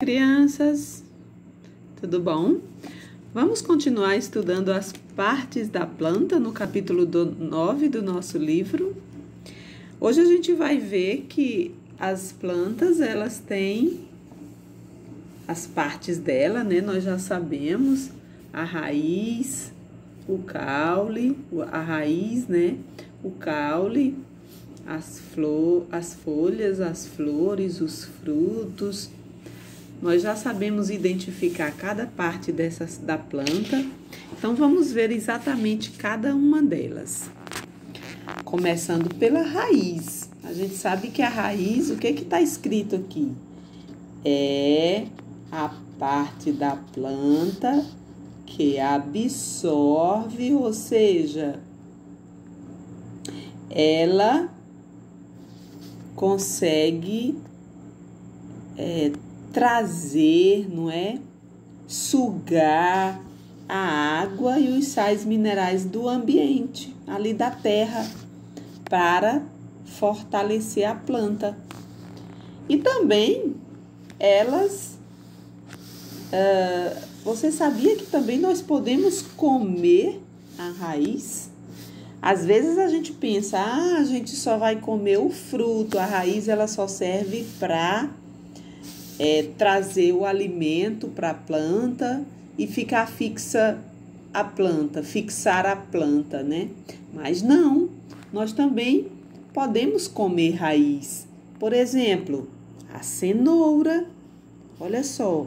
Crianças, tudo bom? Vamos continuar estudando as partes da planta no capítulo 9 do nosso livro. Hoje a gente vai ver que as plantas, elas têm as partes dela, né? Nós já sabemos a raiz, o caule, a raiz, né? O caule, as folhas, as flores, os frutos. Nós já sabemos identificar cada parte da planta, então vamos ver exatamente cada uma delas. Começando pela raiz. A gente sabe que a raiz, o que está escrito aqui? É a parte da planta que absorve, ou seja, ela consegue trazer, não é? Sugar a água e os sais minerais do ambiente, ali da terra, para fortalecer a planta. E também elas, você sabia que também nós podemos comer a raiz? Às vezes a gente pensa, a gente só vai comer o fruto, a raiz ela só serve para trazer o alimento para a planta e ficar fixa a planta, fixar a planta, né? Mas não, nós também podemos comer raiz. Por exemplo, a cenoura, olha só,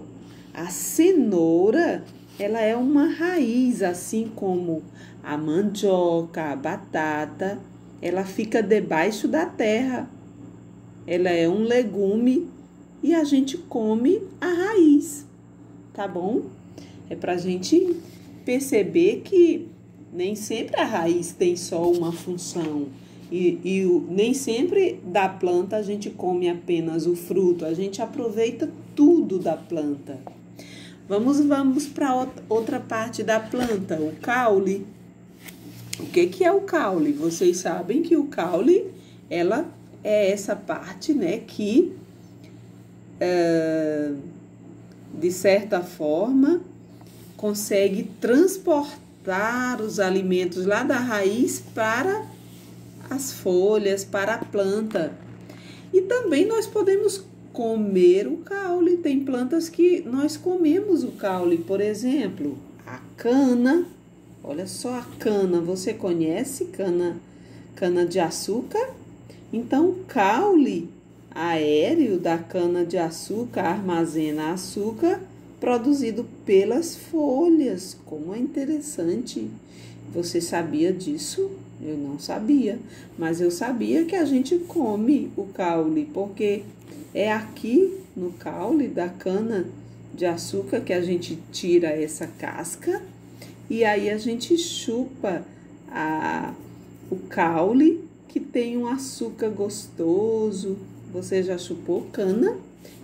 a cenoura, ela é uma raiz, assim como a mandioca, a batata, ela fica debaixo da terra. Ela é um legume e a gente come a raiz, tá bom? É pra gente perceber que nem sempre a raiz tem só uma função e nem sempre da planta a gente come apenas o fruto, a gente aproveita tudo da planta. Vamos para outra parte da planta, o caule. O que é o caule? Vocês sabem que o caule, ela é essa parte, né, que de certa forma consegue transportar os alimentos lá da raiz para as folhas, para a planta. E também nós podemos comer o caule. Tem plantas que nós comemos o caule, por exemplo, a cana. Olha só a cana, você conhece cana de açúcar? Então, o caule aéreo da cana-de-açúcar armazena açúcar produzido pelas folhas. Como é interessante. Você sabia disso? Eu não sabia, mas eu sabia que a gente come o caule, porque é aqui no caule da cana-de-açúcar que a gente tira essa casca e aí a gente chupa o caule, que tem um açúcar gostoso. Você já chupou cana?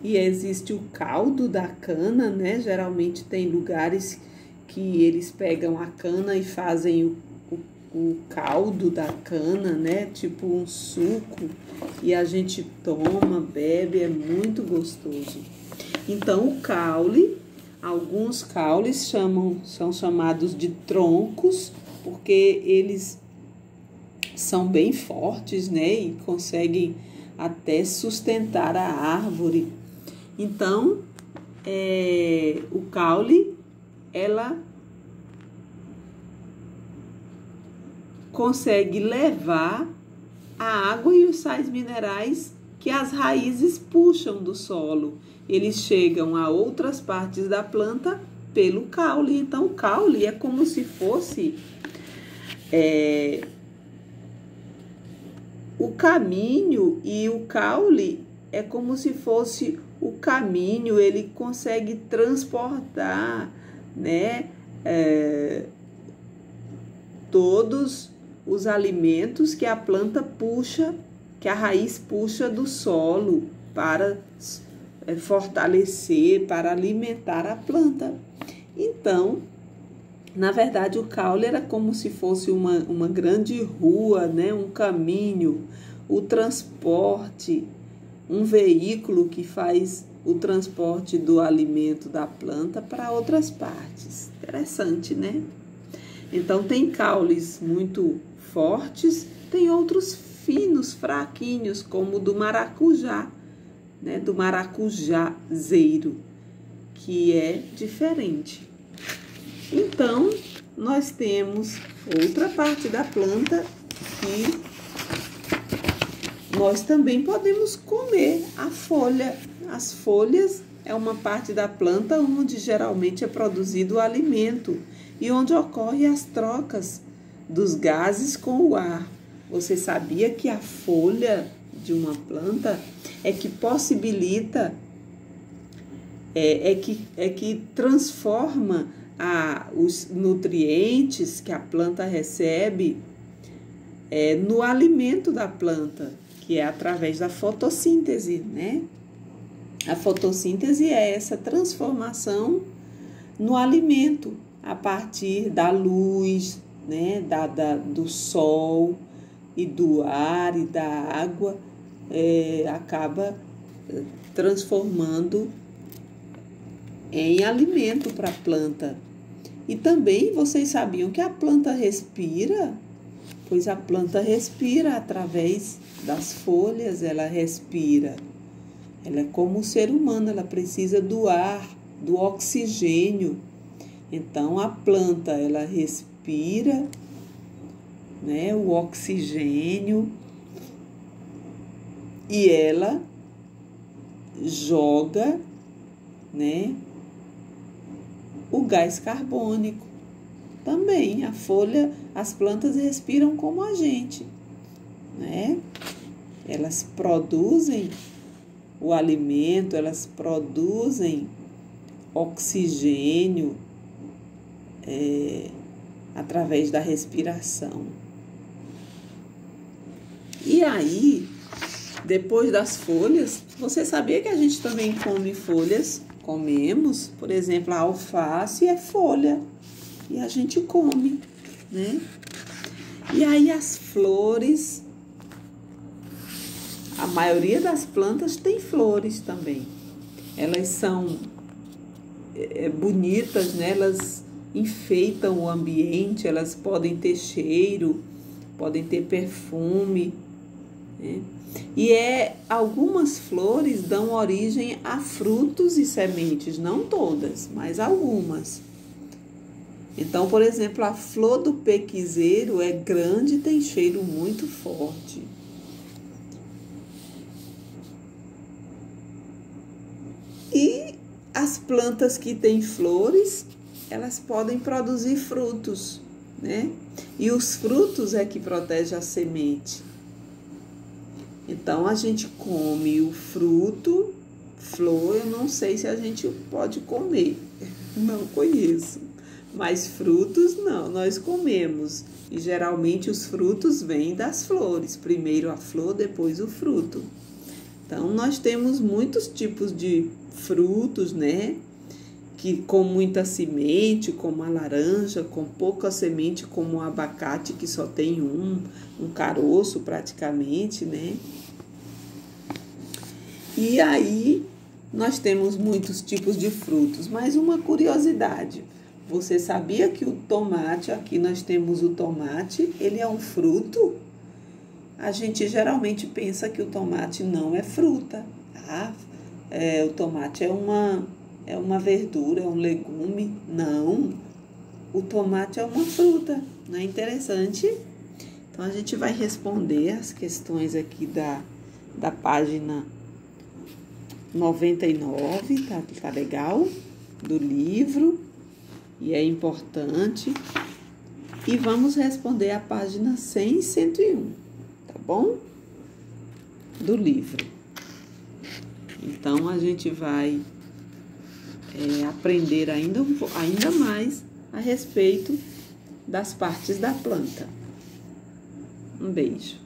E existe o caldo da cana, né? Geralmente tem lugares que eles pegam a cana e fazem o caldo da cana, né? Tipo um suco. E a gente toma, bebe, é muito gostoso. Então, o caule, alguns caules são chamados de troncos, porque eles são bem fortes, né? E conseguem até sustentar a árvore. Então, o caule, ela consegue levar a água e os sais minerais que as raízes puxam do solo. Eles chegam a outras partes da planta pelo caule. Então, o caule é como se fosse o caminho, e o caule é como se fosse o caminho, ele consegue transportar, né, todos os alimentos que a planta puxa, que a raiz puxa do solo para fortalecer, para alimentar a planta. Então, na verdade, o caule era como se fosse uma grande rua, né? Um caminho, o transporte, um veículo que faz o transporte do alimento da planta para outras partes. Interessante, né? Então, tem caules muito fortes, tem outros finos, fraquinhos, como o do maracujá, né? Do maracujazeiro, que é diferente. Então, nós temos outra parte da planta que nós também podemos comer a folha. As folhas é uma parte da planta onde geralmente é produzido o alimento e onde ocorrem as trocas dos gases com o ar. Você sabia que a folha de uma planta é que possibilita, que transforma os nutrientes que a planta recebe no alimento da planta, que é através da fotossíntese, né? A fotossíntese é essa transformação no alimento a partir da luz, né? Do sol e do ar e da água, acaba transformando em alimento para a planta. E também vocês sabiam que a planta respira? Pois a planta respira através das folhas, ela respira. Ela é como o ser humano, ela precisa do ar, do oxigênio. Então, a planta, ela respira, né, o oxigênio e ela joga, né, o gás carbônico. Também a folha, as plantas respiram como a gente, né? Elas produzem o alimento, elas produzem oxigênio através da respiração. E aí, depois das folhas, você sabia que a gente também come folhas? Comemos, por exemplo, a alface é folha e a gente come, né? E aí as flores, a maioria das plantas tem flores também. Elas são bonitas, né? Elas enfeitam o ambiente, elas podem ter cheiro, podem ter perfume, né? E algumas flores dão origem a frutos e sementes, não todas, mas algumas. Então, por exemplo, a flor do pequizeiro é grande e tem cheiro muito forte. E as plantas que têm flores, elas podem produzir frutos, né? E os frutos é que protegem a semente. Então, a gente come o fruto, flor, eu não sei se a gente pode comer, não conheço. Mas frutos não, nós comemos. E geralmente os frutos vêm das flores. Primeiro a flor, depois o fruto. Então, nós temos muitos tipos de frutos, né? Que com muita semente, como a laranja, com pouca semente, como o abacate, que só tem um caroço praticamente, né? E aí, nós temos muitos tipos de frutos. Mas uma curiosidade, você sabia que o tomate, aqui nós temos o tomate, ele é um fruto? A gente geralmente pensa que o tomate não é fruta, tá? O tomate é uma verdura, é um legume. Não, o tomate é uma fruta, não é interessante? Então, a gente vai responder as questões aqui da página 99, tá legal? Do livro, e é importante. E vamos responder a página 100 e 101, tá bom? Do livro. Então, a gente vai aprender ainda mais a respeito das partes da planta. Um beijo.